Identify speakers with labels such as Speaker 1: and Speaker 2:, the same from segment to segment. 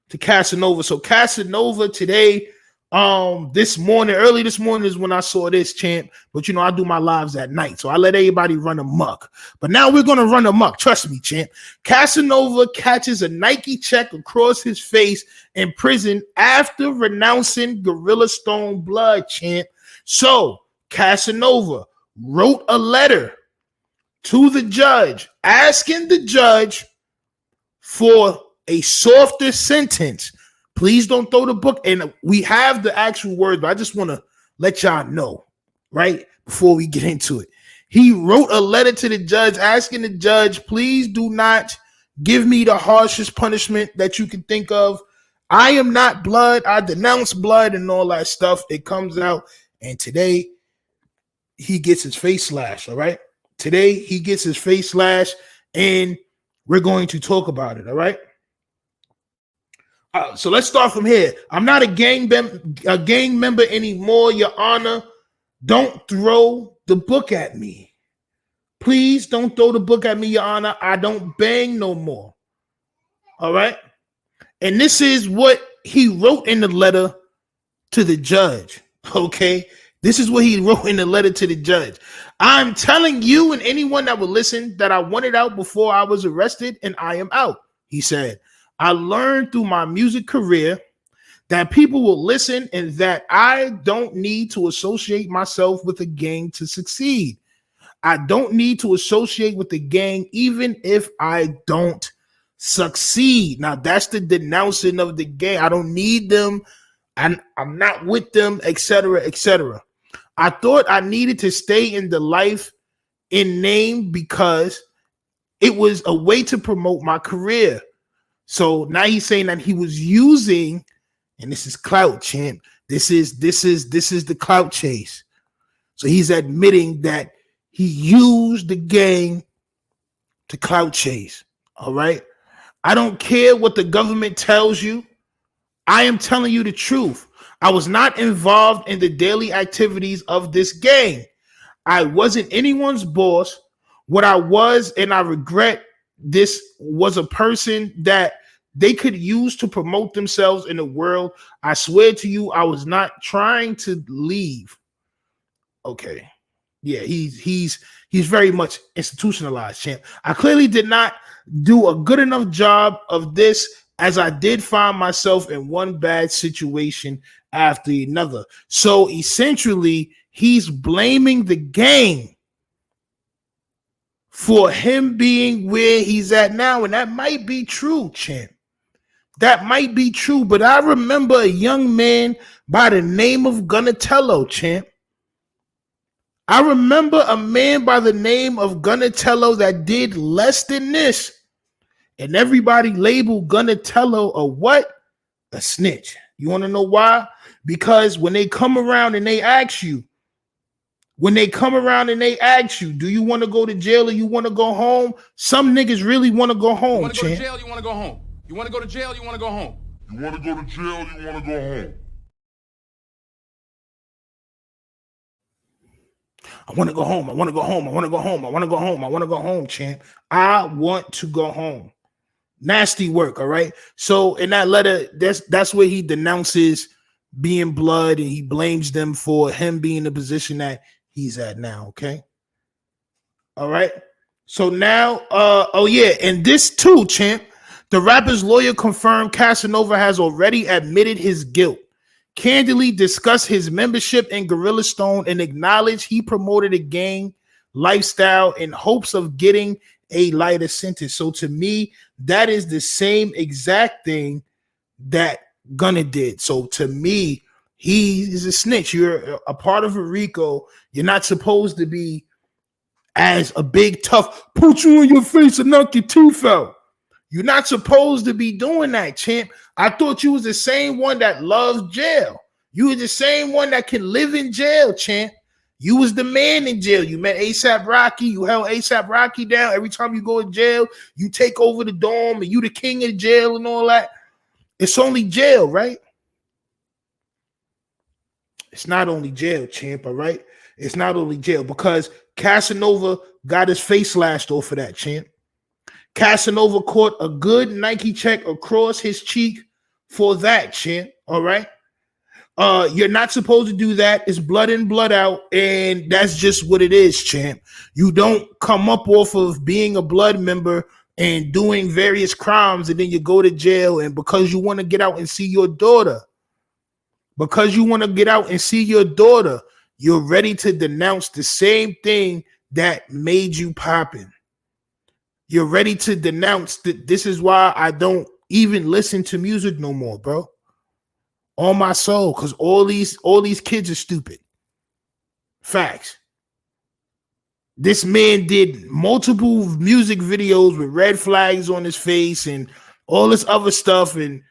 Speaker 1: to Casanova. So Casanova today, early this morning is when I saw this, champ. But you know, I do my lives at night, so I let everybody run amok. But now we're gonna run amok. Trust me, champ. Casanova catches a Nike check across his face in prison after renouncing Gorilla Stone blood, champ. So Casanova wrote a letter to the judge asking the judge for a softer sentence. Please don't throw the book. And we have the actual words, but I just want to let y'all know, right, before we get into it. He wrote a letter to the judge asking the judge, please do not give me the harshest punishment that you can think of. I am not blood. I denounce blood and all that stuff. It comes out. And today he gets his face slashed. All right. Today he gets his face slashed and we're going to talk about it. All right. So let's start from here. I'm not a gang member anymore, Your Honor. Don't throw the book at me. Please don't throw the book at me, Your Honor. I don't bang no more. All right. And this is what he wrote in the letter to the judge. Okay. This is what he wrote in the letter to the judge. I'm telling you and anyone that will listen that I wanted out before I was arrested and I am out. He said, I learned through my music career that people will listen and that I don't need to associate myself with a gang to succeed. I don't need to associate with the gang even if I don't succeed. Now, that's the denouncing of the gang. I don't need them. I'm not with them, etc., etc. I thought I needed to stay in the life in name because it was a way to promote my career. So now he's saying that he was using, and this is clout, champ. This is the clout chase. So he's admitting that he used the gang to clout chase. All right. I don't care what the government tells you. I am telling you the truth. I was not involved in the daily activities of this gang. I wasn't anyone's boss. What I was, and I regret this, was a person that they could use to promote themselves in the world. I swear to you, I was not trying to leave. Okay. Yeah, he's very much institutionalized, champ. I clearly did not do a good enough job of this, as I did find myself in one bad situation after another. So essentially, he's blaming the gang for him being where he's at now. And that might be true, champ. That might be true. But I remember a young man by the name of GUNNA, champ. I remember a man by the name of GUNNA that did less than this. And everybody labeled GUNNA a what? A snitch. You want to know why? Because when they come around and they ask you, do you want to go to jail or you want to go home? Some niggas really want to go home. You want to go to jail, you want to go home. You want to go to jail, you want to go home. You want to go to jail, you want to go home. I want to go home. I want to go home. I want to go home. I want to go home. I want to go home, champ. I want to go home. Nasty work, all right? So in that letter, that's where he denounces being blood and he blames them for him being in the position that he's at now, okay? All right? So now, and this too, champ, the rapper's lawyer confirmed Casanova has already admitted his guilt, candidly discussed his membership in Gorilla Stone, and acknowledged he promoted a gang lifestyle in hopes of getting a lighter sentence. So to me, that is the same exact thing that Gunna did. So to me, he is a snitch. You're a part of a RICO. You're not supposed to be as a big tough, put you in your face and knock your tooth out. You're not supposed to be doing that, champ. I thought you was the same one that loves jail. You were the same one that can live in jail, champ. You was the man in jail. You met A$AP Rocky. You held A$AP Rocky down. Every time you go to jail, you take over the dorm and you the king of jail and all that. It's only jail, right? It's not only jail, champ, all right? It's not only jail because Casanova got his face slashed off of that, champ. Casanova caught a good Nike check across his cheek for that, champ. All right. You're not supposed to do that. It's blood in, blood out, and that's just what it is, champ. You don't come up off of being a blood member and doing various crimes, and then you go to jail, and because you want to get out and see your daughter, you're ready to denounce the same thing that made you popping. You're ready to denounce that. This is why I don't even listen to music no more, bro. On my soul, because all these kids are stupid. Facts. This man did multiple music videos with red flags on his face and all this other stuff, and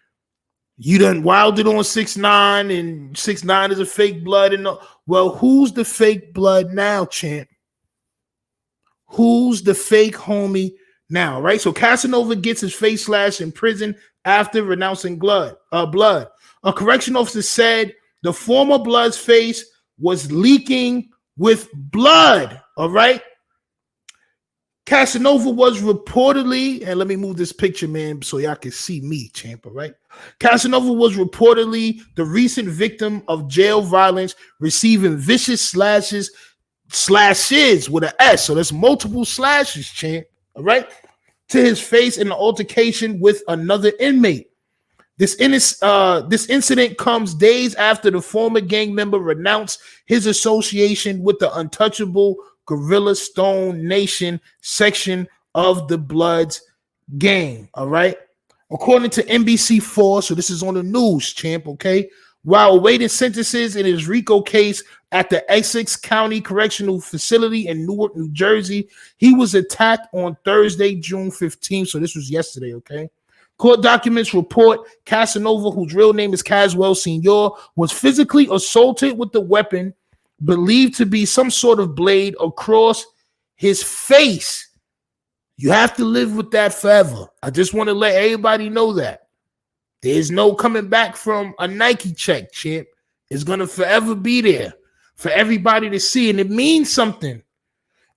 Speaker 1: you done wilded on 6ix9ine, and 6ix9ine is a fake blood. And well, who's the fake blood now, champ? Who's the fake homie now, right? So Casanova gets his face slashed in prison after renouncing blood. A correction officer said the former Blood's face was leaking with blood. All right. Casanova was reportedly, and let me move this picture, man, so y'all can see me, champ. All right. Casanova was reportedly the recent victim of jail violence, receiving vicious slashes with an S. So there's multiple slashes, champ. All right. To his face in an altercation with another inmate. This incident comes days after the former gang member renounced his association with the untouchable Gorilla Stone Nation section of the Bloods gang. All right. According to NBC4, so this is on the news, champ. Okay. While awaiting sentences in his RICO case at the Essex County Correctional Facility in Newark, New Jersey, he was attacked on Thursday, June 15th. So this was yesterday. Okay. Court documents report Casanova, whose real name is Caswell Sr., was physically assaulted with the weapon believed to be some sort of blade across his face. You have to live with that forever. I just want to let everybody know that. There's no coming back from a Nike check, champ. It's going to forever be there for everybody to see, and it means something.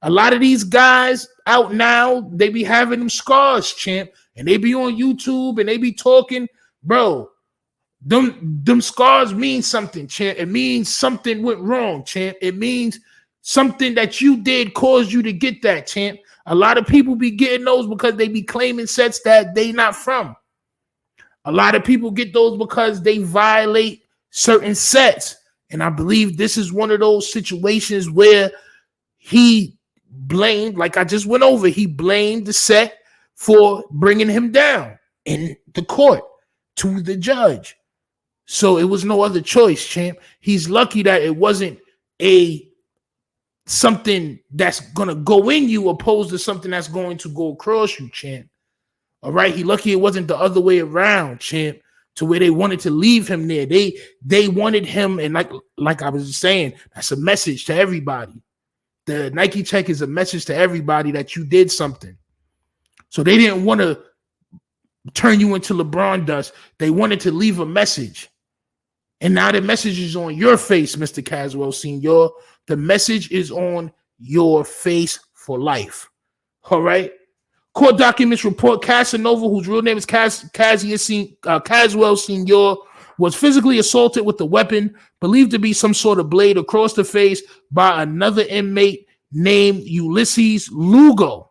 Speaker 1: A lot of these guys out now, they be having them scars, champ. And they be on YouTube and they be talking, bro. Them scars mean something, champ. It means something went wrong, champ. It means something that you did caused you to get that, champ. A lot of people be getting those because they be claiming sets that they not from. A lot of people get those because they violate certain sets. And I believe this is one of those situations where he blamed, like I just went over, he blamed the set for bringing him down in the court to the judge. So it was no other choice, champ. He's lucky that it wasn't something that's going to go in you opposed to something that's going to go across you, champ. All right. He lucky it wasn't the other way around, champ, to where they wanted to leave him there. They wanted him. And like I was saying, that's a message to everybody. The Nike check is a message to everybody that you did something. So they didn't want to turn you into LeBron dust. They wanted to leave a message. And now the message is on your face, Mr. Caswell Sr. The message is on your face for life. All right. Court documents report Casanova, whose real name is Caswell Sr., was physically assaulted with a weapon believed to be some sort of blade across the face by another inmate named Ulysses Lugo.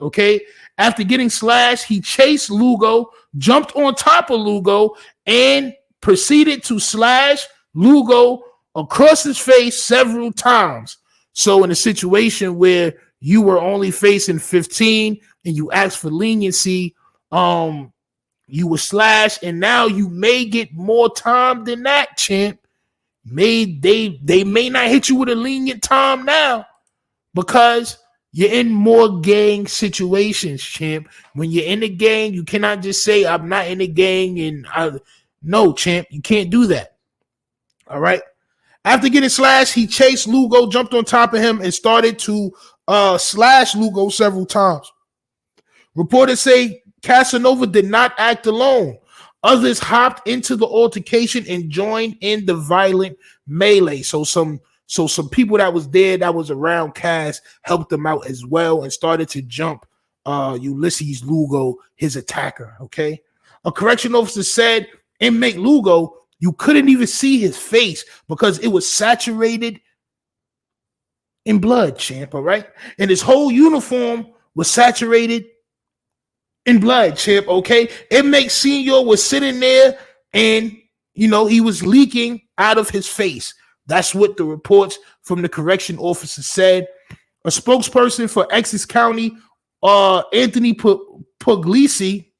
Speaker 1: Okay. After getting slashed, he chased Lugo, jumped on top of Lugo, and proceeded to slash Lugo across his face several times. So in a situation where you were only facing 15 and you asked for leniency, you were slashed, and now you may get more time than that, champ. They may not hit you with a lenient time now because you're in more gang situations, champ. When you're in the gang, you cannot just say, I'm not in the gang. And no, champ, you can't do that. All right. After getting slashed, he chased Lugo, jumped on top of him, and started to slash Lugo several times. Reporters say Casanova did not act alone. Others hopped into the altercation and joined in the violent melee. So some people that was there, that was around Cas, helped them out as well and started to jump Ulysses Lugo, his attacker. Okay. A correction officer said, inmate Lugo, you couldn't even see his face because it was saturated in blood, champ. All right. And his whole uniform was saturated in blood, champ. Okay. Inmate Senior was sitting there and, he was leaking out of his face. That's what the reports from the correction officer said. A spokesperson for Essex County, Anthony Puglisi,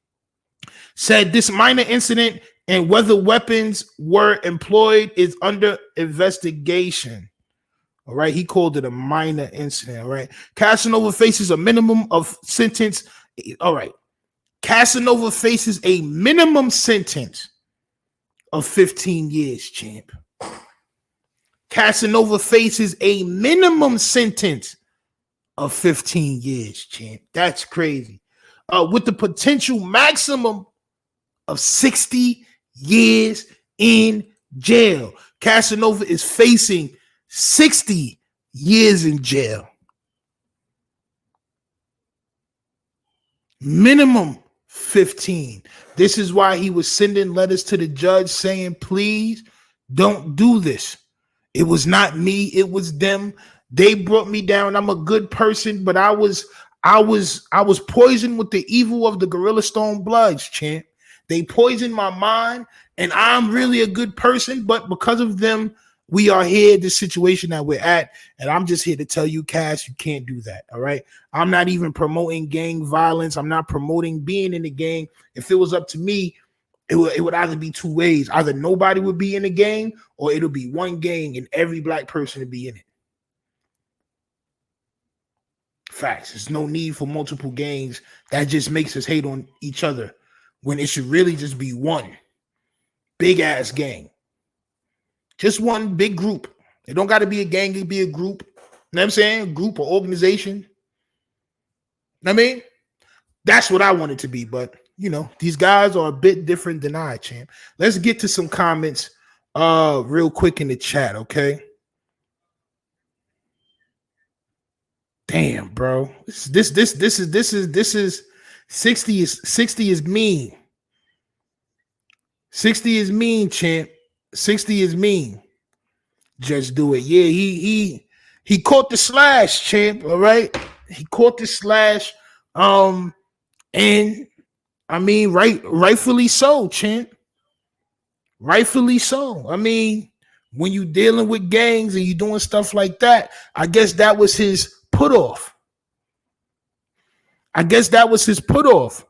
Speaker 1: said this minor incident and whether weapons were employed is under investigation. All right. He called it a minor incident. All right. Casanova faces a minimum of sentence. All right. Casanova faces a minimum sentence of 15 years, champ. Casanova faces a minimum sentence of 15 years, champ. That's crazy. With the potential maximum of 60 years in jail. Casanova is facing 60 years in jail. Minimum 15. This is why he was sending letters to the judge saying, please don't do this. It was not me, it was them. They brought me down. I'm a good person, but I was poisoned with the evil of the Gorilla Stone Bloods, champ. They poisoned my mind, and I'm really a good person, but because of them, we are here, this situation that we're at, and I'm just here to tell you, Cass, you can't do that, all right? I'm not even promoting gang violence. I'm not promoting being in the gang. If it was up to me, it would either be two ways. Either nobody would be in the gang, or it'll be one gang and every black person to be in it. Facts. There's no need for multiple gangs. That just makes us hate on each other when it should really just be one big ass gang. Just one big group. It don't got to be a gang, it can be a group. You know what I'm saying? Group or organization. I mean, that's what I want it to be, but these guys are a bit different than I, champ. Let's get to some comments real quick in the chat, okay? Damn, bro. This is 60 is mean. 60 is mean, champ. 60 is mean. Just do it. Yeah, he caught the slash, champ. All right. He caught the slash. And I mean, rightfully so, champ. Rightfully so. I mean, when you dealing with gangs and you doing stuff like that, I guess that was his put off.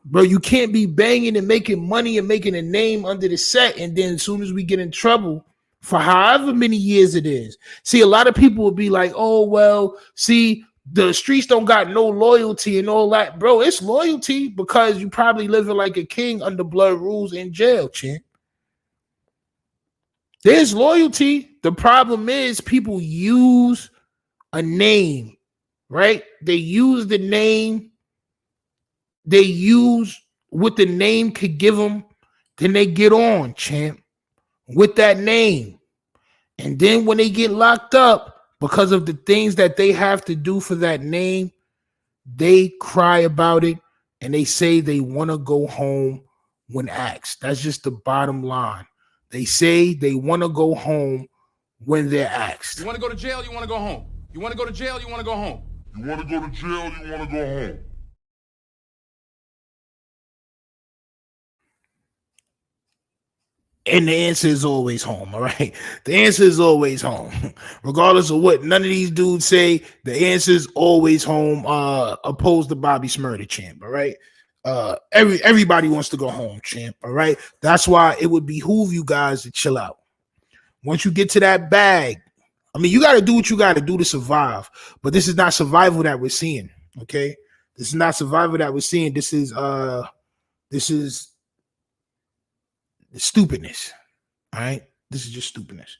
Speaker 1: Bro. You can't be banging and making money and making a name under the set, and then as soon as we get in trouble for however many years it is. See, a lot of people will be like, oh, well, see, the streets don't got no loyalty and all that. Bro, it's loyalty because you probably living like a king under blood rules in jail, champ. There's loyalty. The problem is people use a name, right? They use the name. They use what the name could give them. Then they get on, champ, with that name. And then when they get locked up because of the things that they have to do for that name, they cry about it and they say they want to go home when asked. That's just the bottom line. They say they want to go home when they're asked.
Speaker 2: You want to go to jail, you want to go home. You want to go to jail, you want to go home.
Speaker 3: You want to go to jail, you want to go home.
Speaker 1: And the answer is always home, all right? The answer is always home. Regardless of what none of these dudes say, the answer is always home, opposed to Bobby Shmurda, champ, all right? Everybody wants to go home, champ, all right? That's why it would behoove you guys to chill out. Once you get to that bag, I mean, you got to do what you got to do to survive, but this is not survival that we're seeing, okay? This is not survival that we're seeing. This is stupidness. All right. This is just stupidness.